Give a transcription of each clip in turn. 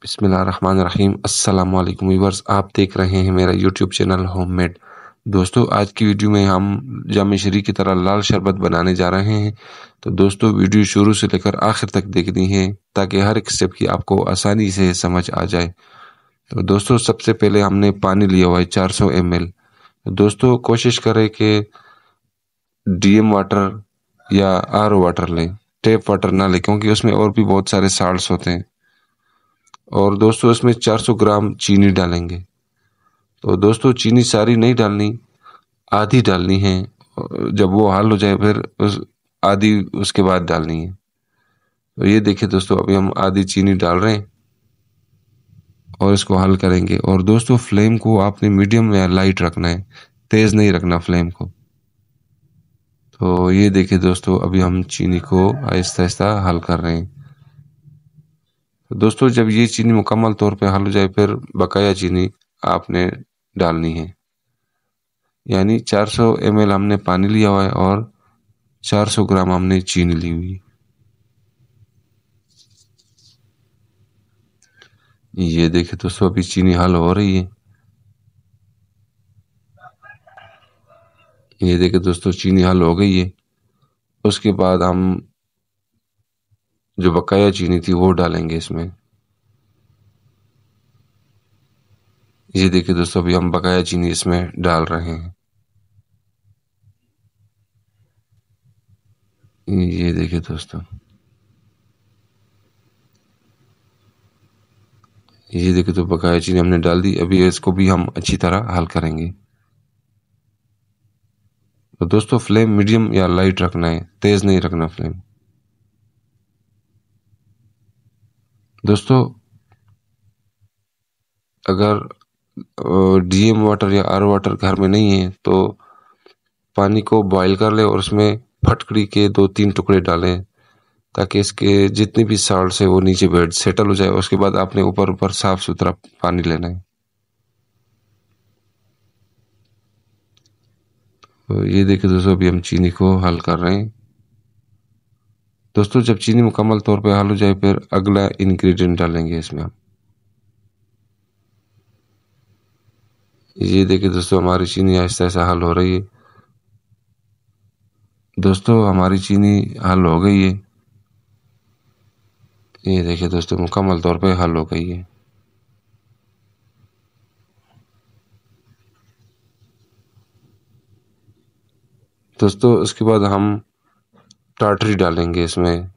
बिस्मिल्लाहिर्रहमानिर्रहीम। अस्सलाम वालेकुम व्यूअर्स, आप देख रहे हैं मेरा यूट्यूब चैनल होममेड। दोस्तों, आज की वीडियो में हम जाम शरी की तरह लाल शरबत बनाने जा रहे हैं। तो दोस्तों, वीडियो शुरू से लेकर आखिर तक देखनी है ताकि हर एक स्टेप की आपको आसानी से समझ आ जाए। तो दोस्तों, सबसे पहले हमने पानी लिया हुआ है 400 ml। दोस्तों, कोशिश करें कि डीएम वाटर या आरओ वाटर लें, टैप वाटर ना लें, क्योंकि उसमें और भी बहुत सारे साल्ट्स होते हैं। और दोस्तों, इसमें 400 ग्राम चीनी डालेंगे। तो दोस्तों, चीनी सारी नहीं डालनी, आधी डालनी है। जब वो हाल हो जाए फिर आधी उसके बाद डालनी है। तो ये देखिए दोस्तों, अभी हम आधी चीनी डाल रहे हैं और इसको हल करेंगे। और दोस्तों, फ्लेम को आपने मीडियम या लाइट रखना है, तेज नहीं रखना फ्लेम को। तो ये देखिए दोस्तों, अभी हम चीनी को आहिस्ता आहिस्ता हल कर रहे हैं। तो दोस्तों, जब ये चीनी मुकम्मल तौर पे हल हो जाए फिर बकाया चीनी आपने डालनी है। यानी 400 ml हमने पानी लिया हुआ है और 400 ग्राम हमने चीनी ली हुई। ये देखिए दोस्तों, अभी चीनी हल हो रही है। ये देखिए दोस्तों, चीनी हल हो गई है। उसके बाद हम जो बकाया चीनी थी वो डालेंगे इसमें। ये देखिए दोस्तों, अभी हम बकाया चीनी इसमें डाल रहे हैं। ये देखिए दोस्तों, ये देखिए तो बकाया चीनी हमने डाल दी। अभी इसको भी हम अच्छी तरह हल करेंगे। तो दोस्तों, फ्लेम मीडियम या लाइट रखना है, तेज नहीं रखना फ्लेम। दोस्तों, अगर डीएम वाटर या आर वाटर घर में नहीं है तो पानी को बॉईल कर ले और उसमें फटकड़ी के 2-3 टुकड़े डालें ताकि इसके जितने भी साल्ट्स है वो नीचे बैठ सेटल हो जाए। उसके बाद आपने ऊपर ऊपर साफ सुथरा पानी लेना है। तो ये देखिए दोस्तों, अभी हम चीनी को हल कर रहे हैं। दोस्तों, जब चीनी मुकम्मल तौर पे हल हो जाए फिर अगला इंग्रेडिएंट डालेंगे इसमें हम। ये देखिए दोस्तों, हमारी चीनी आहिस्ता आहिस्ता हल हो रही है। दोस्तों, हमारी चीनी हल हो गई है। ये देखिए दोस्तों, मुकम्मल तौर पे हल हो गई है। दोस्तों, उसके बाद हम टाटरी डालेंगे इसमें।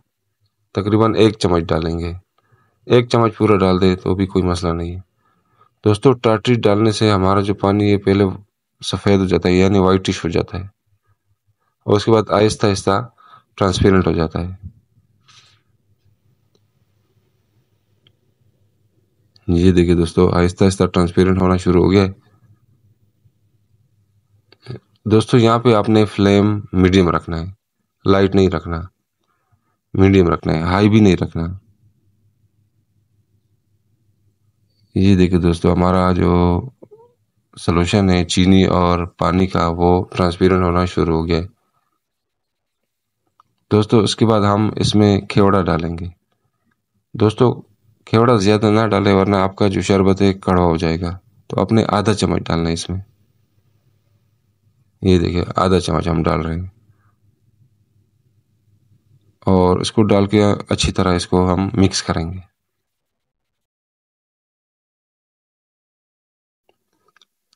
तकरीबन 1 चम्मच डालेंगे। 1 चम्मच पूरा डाल दे तो भी कोई मसला नहीं है। दोस्तों, टाटरी डालने से हमारा जो पानी है पहले सफ़ेद हो जाता है, यानी वाइटिश हो जाता है, और उसके बाद आहिस्ता आहिस्ता ट्रांसपेरेंट हो जाता है। ये देखिए दोस्तों, आहिस्ता आहिस्ता ट्रांसपेरेंट होना शुरू हो गया है। दोस्तों, यहाँ पे आपने फ्लेम मीडियम रखना है, लाइट नहीं रखना, मीडियम रखना है, हाई भी नहीं रखना। ये देखिए दोस्तों, हमारा जो सॉल्यूशन है चीनी और पानी का वो ट्रांसपेरेंट होना शुरू हो गया है। दोस्तों, उसके बाद हम इसमें खेवड़ा डालेंगे। दोस्तों, खेवड़ा ज़्यादा ना डालें वरना आपका जो शरबत है कड़वा हो जाएगा। तो अपने आधा चम्मच डालना है इसमें। ये देखिए, आधा चम्मच हम डाल रहे हैं और इसको डाल के अच्छी तरह इसको हम मिक्स करेंगे।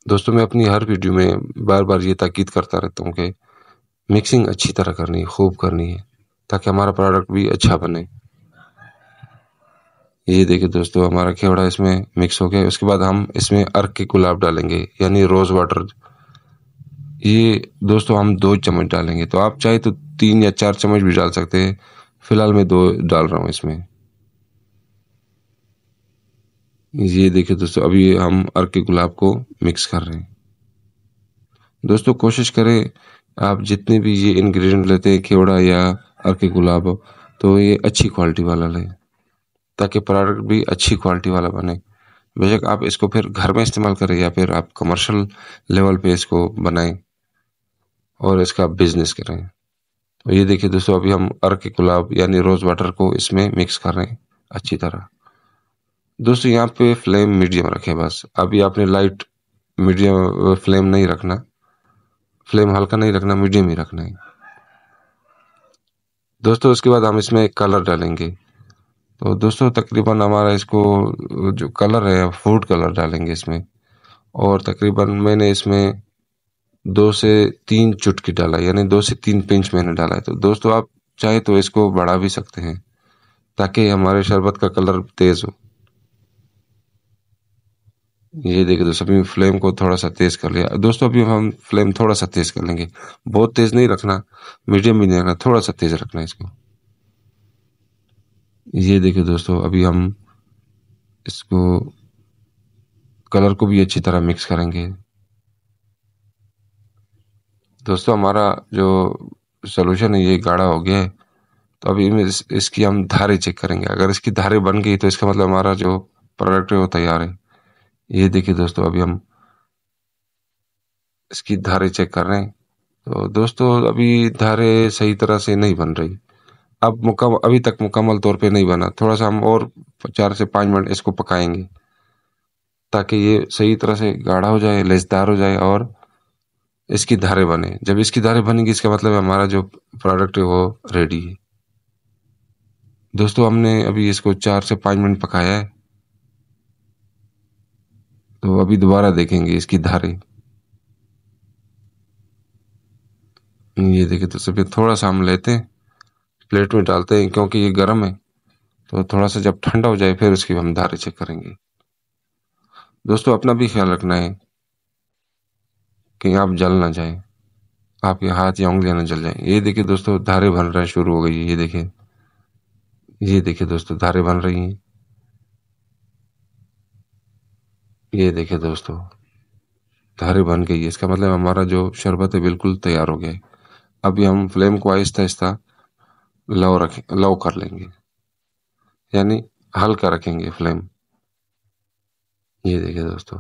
दोस्तों, मैं अपनी हर वीडियो में बार बार ये ताकीद करता रहता हूँ कि मिक्सिंग अच्छी तरह करनी है, खूब करनी है, ताकि हमारा प्रोडक्ट भी अच्छा बने। ये देखिए दोस्तों, हमारा खेवड़ा इसमें मिक्स हो गया। उसके बाद हम इसमें अर्क के गुलाब डालेंगे, यानी रोज़ वाटर। ये दोस्तों हम 2 चम्मच डालेंगे। तो आप चाहे तो 3 या 4 चम्मच भी डाल सकते हैं। फिलहाल मैं 2 डाल रहा हूँ इसमें। ये देखिए दोस्तों, अभी हम अर्क के गुलाब को मिक्स कर रहे हैं। दोस्तों, कोशिश करें आप जितने भी ये इंग्रेडिएंट लेते हैं, खेवड़ा या अर्क के गुलाब, तो ये अच्छी क्वालिटी वाला लें ताकि प्रोडक्ट भी अच्छी क्वालिटी वाला बने। बेशक आप इसको फिर घर में इस्तेमाल करें या फिर आप कमर्शियल लेवल पे इसको बनाएं और इसका बिजनेस करें। तो ये देखिए दोस्तों, अभी हम अर्क के गुलाब यानी रोज़ वाटर को इसमें मिक्स कर रहे हैं अच्छी तरह। दोस्तों यहाँ पे फ्लेम मीडियम रखें बस। अभी आपने लाइट मीडियम फ्लेम नहीं रखना, फ्लेम हल्का नहीं रखना, मीडियम ही रखना है दोस्तों। उसके बाद हम इसमें कलर डालेंगे। तो दोस्तों तकरीबन हमारा इसको जो कलर है फूड कलर डालेंगे इसमें, और तकरीबन मैंने इसमें 2 से 3 चुटकी डाला, यानी 2 से 3 पिंच मैंने डाला है। तो दोस्तों आप चाहे तो इसको बढ़ा भी सकते हैं ताकि हमारे शरबत का कलर तेज हो। ये देखिए दोस्तों अभी फ्लेम को थोड़ा सा तेज कर लिया दोस्तों। अभी हम फ्लेम थोड़ा सा तेज कर लेंगे, बहुत तेज नहीं रखना, मीडियम भी नहीं रखना, थोड़ा सा तेज रखना है इसको। ये देखिए दोस्तों अभी हम इसको कलर को भी अच्छी तरह मिक्स करेंगे। दोस्तों हमारा जो सोल्यूशन है ये गाढ़ा हो गया है। तो अभी इसकी हम धारें चेक करेंगे। अगर इसकी धारें बन गई तो इसका मतलब हमारा जो प्रोडक्ट है वो तैयार है। ये देखिए दोस्तों अभी हम इसकी धारें चेक कर रहे हैं। तो दोस्तों अभी धारें सही तरह से नहीं बन रही। अब अभी तक मुकम्मल तौर पे नहीं बना, थोड़ा सा हम और 4 से 5 मिनट इसको पकाएंगे ताकि ये सही तरह से गाढ़ा हो जाए, लचदार हो जाए और इसकी धारें बने। जब इसकी धारें बनेंगी इसका मतलब हमारा जो प्रोडक्ट है वो रेडी है। दोस्तों हमने अभी इसको 4 से 5 मिनट पकाया है। तो अभी दोबारा देखेंगे इसकी धारें। ये देखिए तो सभी थोड़ा सा हम लेते हैं, प्लेट में डालते हैं क्योंकि ये गर्म है। तो थोड़ा सा जब ठंडा हो जाए फिर उसकी हम धारें चेक करेंगे। दोस्तों अपना भी ख्याल रखना है कि आप जल ना जाए, आपके हाथ या उंगलियां न जल जाए। ये देखिए दोस्तों धारें बन रहा है, शुरू हो गई है। ये देखिए, ये देखिए दोस्तों धारें बन रही हैं। ये देखिए दोस्तों धारें बन गई है, इसका मतलब हमारा जो शरबत है बिल्कुल तैयार हो गया है। अभी हम फ्लेम को आहिस्ता आहिस्ता लो कर लेंगे, यानी हल्का रखेंगे फ्लेम। ये देखिए दोस्तों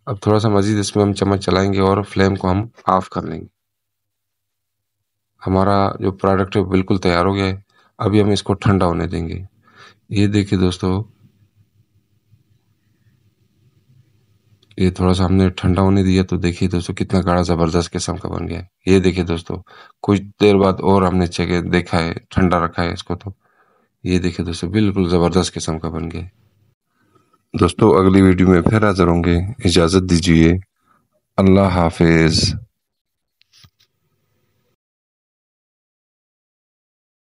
अब थोड़ा सा मजीद इसमें हम चम्मच चलाएंगे और फ्लेम को हम ऑफ कर लेंगे। हमारा जो प्रोडक्ट है बिल्कुल तैयार हो गया है। अभी हम इसको ठंडा होने देंगे। ये देखिए दोस्तों ये थोड़ा सा हमने ठंडा होने दिया तो देखिए दोस्तों कितना गाढ़ा जबरदस्त किस्म का बन गया है। ये देखिए दोस्तों कुछ देर बाद और हमने चेक देखा है, ठंडा रखा है इसको। तो ये देखिए दोस्तों बिल्कुल जबरदस्त किस्म का बन गया है। दोस्तों अगली वीडियो में फिर हाजिर होंगे, इजाजत दीजिए, अल्लाह हाफिज।